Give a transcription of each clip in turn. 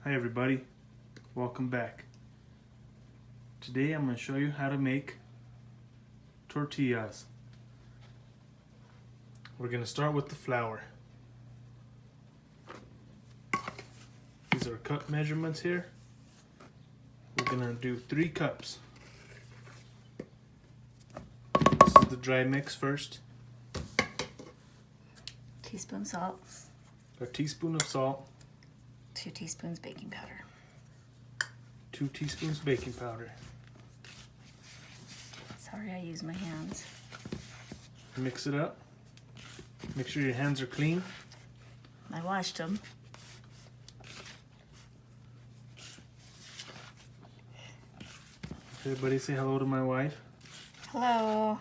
Hi everybody, welcome back. Today I'm going to show you how to make tortillas. We're going to start with the flour. These are cup measurements here. We're going to do 3 cups. This is the dry mix first. Teaspoon salt. A teaspoon of salt. 2 teaspoons baking powder. 2 teaspoons baking powder. Sorry, I use my hands. Mix it up. Make sure your hands are clean. I washed them. Everybody say hello to my wife. Hello.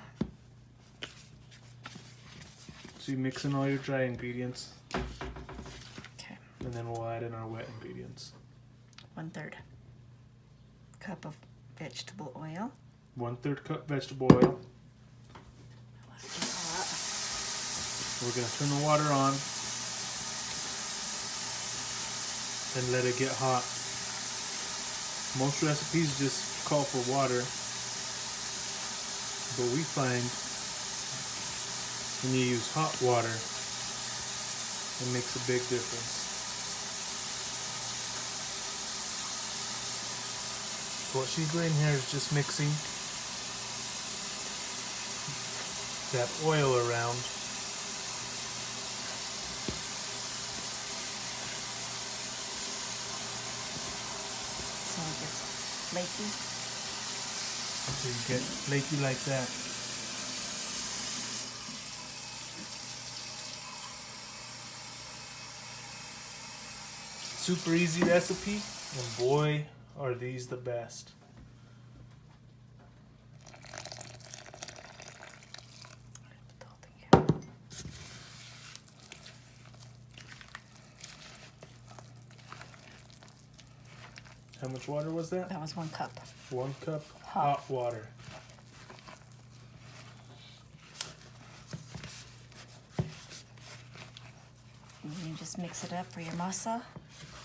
So you mix in all your dry ingredients. Okay. And then we'll add in our wet ingredients. 1/3 cup of vegetable oil. 1/3 cup vegetable oil. We're going to turn the water on and let it get hot. Most recipes just call for water, but we find when you use hot water, it makes a big difference. So what she's doing here is just mixing that oil around. So it gets flaky. So you get flaky like that. Super easy recipe, and boy, are these the best. How much water was that? That was 1 cup. 1 cup hot water. And you just mix it up for your masa.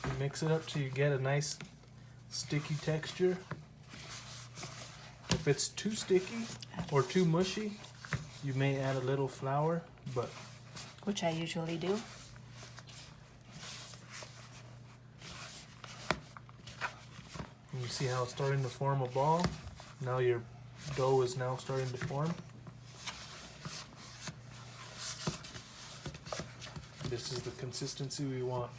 You mix it up till you get a nice sticky texture. If it's too sticky or too mushy, you may add a little flour, but Which I usually do. you see how it's starting to form a ball? Now your dough is now starting to form. This is the consistency we want.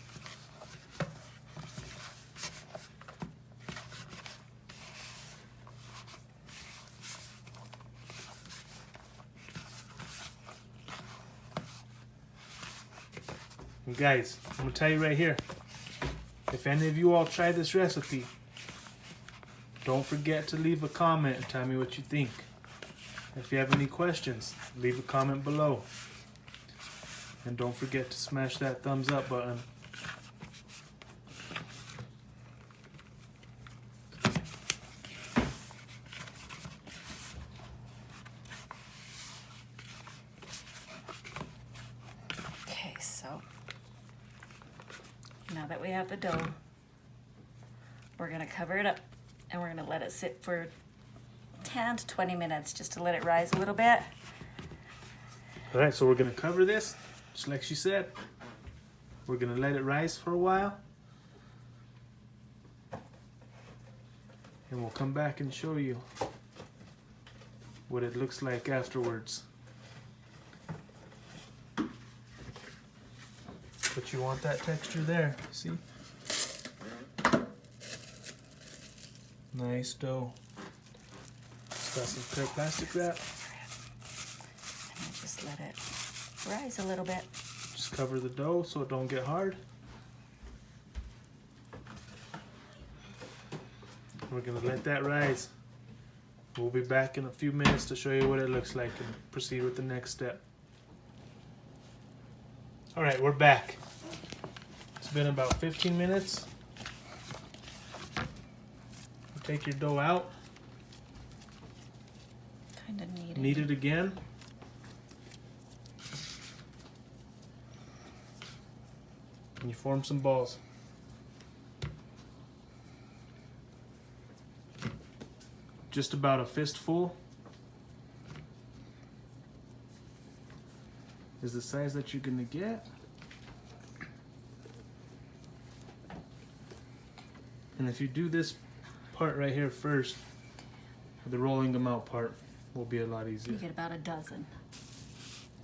And guys, I'm going to tell you right here, if any of you all try this recipe, don't forget to leave a comment and tell me what you think. If you have any questions, leave a comment below. And don't forget to smash that thumbs up button. Okay, so now that we have the dough, we're going to cover it up and we're going to let it sit for 10 to 20 minutes just to let it rise a little bit. Alright, so we're going to cover this, just like she said. We're going to let it rise for a while. And we'll come back and show you what it looks like afterwards. But you want that texture there, see? Nice dough. Just got some clear plastic wrap. And then just let it rise a little bit. Just cover the dough so it don't get hard. We're gonna let that rise. We'll be back in a few minutes to show you what it looks like and proceed with the next step. Alright, we're back. It's been about 15 minutes. Take your dough out. Kind of Knead it again. And you form some balls. just about a fistful is the size that you're gonna get. And if you do this part right here first, the rolling them out part will be a lot easier. You get about a dozen.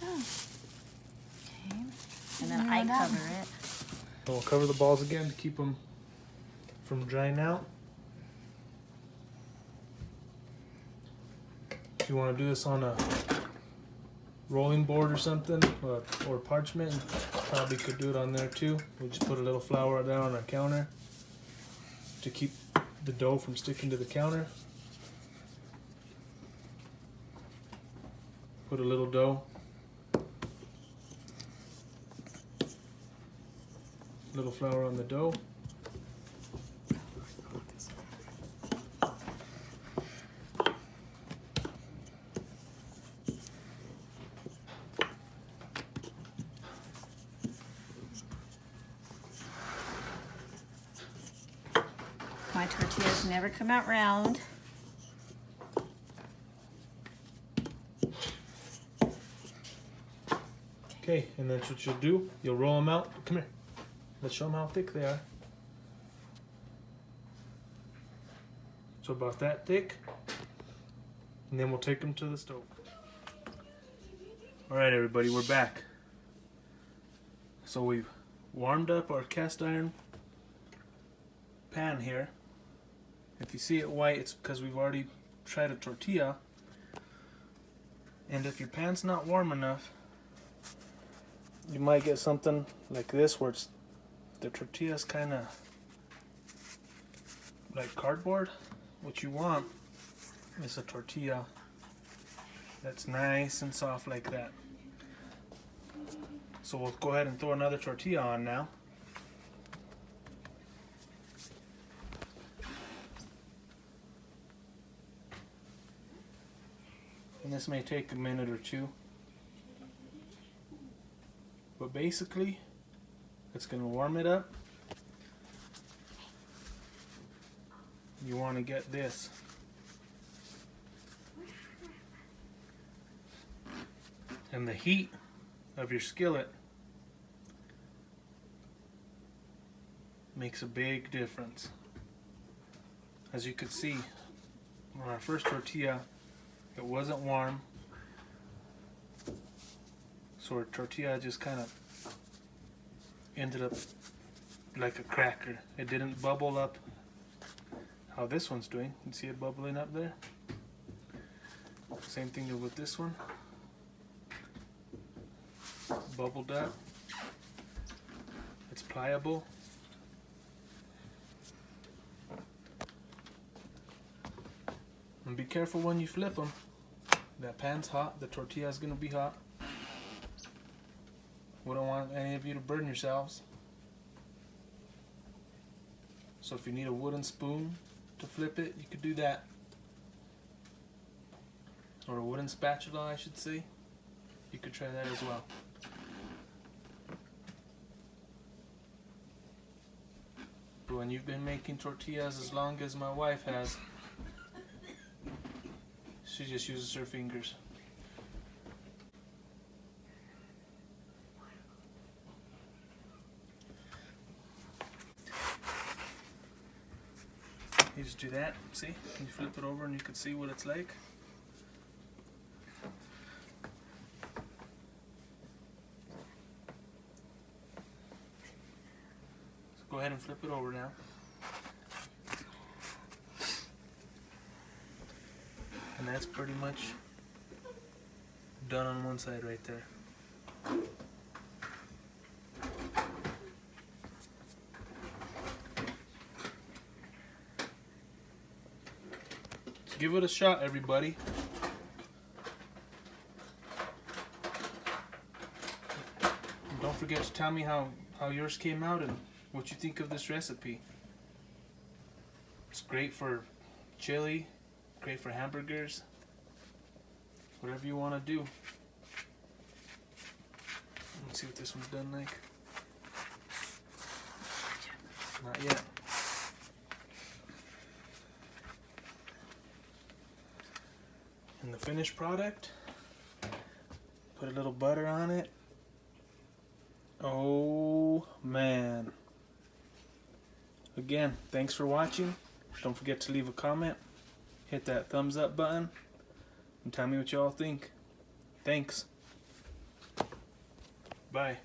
Oh. Okay. And then I cover it. And we'll cover the balls again to keep them from drying out. If you want to do this on a rolling board or something, or parchment, you probably could do it on there too. We'll just put a little flour there on our counter to keep the dough from sticking to the counter. Put a little dough. Little flour on the dough. My tortillas never come out round. Okay, and that's what you'll do. You'll roll them out. Come here. Let's show them how thick they are. So about that thick. And then we'll take them to the stove. Alright everybody, we're back. So we've warmed up our cast iron pan here. If you see it white, it's because we've already tried a tortilla. And if your pan's not warm enough, you might get something like this where the tortilla's kind of like cardboard. What you want is a tortilla that's nice and soft like that. So we'll go ahead and throw another tortilla on now. And this may take a minute or two. But basically, it's going to warm it up. You want to get this. And the heat of your skillet makes a big difference. As you could see, on our first tortilla, it wasn't warm. So our tortilla just kind of ended up like a cracker. It didn't bubble up how this one's doing. You see it bubbling up there? Same thing with this one. Bubbled up. It's pliable. And be careful when you flip them. That pan's hot. The tortilla's gonna be hot. We don't want any of you to burn yourselves. So if you need a wooden spoon to flip it, you could do that. Or a wooden spatula, I should say. You could try that as well. But when you've been making tortillas as long as my wife has, she just uses her fingers. You just do that, see? You flip it over and you can see what it's like. So go ahead and flip it over now. And that's pretty much done on one side right there. So give it a shot, everybody. And don't forget to tell me how yours came out and what you think of this recipe. It's great for chili. Great for hamburgers, whatever you want to do. Let's see what this one's done like. Not yet. And the finished product, put a little butter on it. Oh man. Again, thanks for watching. Don't forget to leave a comment, hit that thumbs up button, and tell me what y'all think. Thanks. Bye.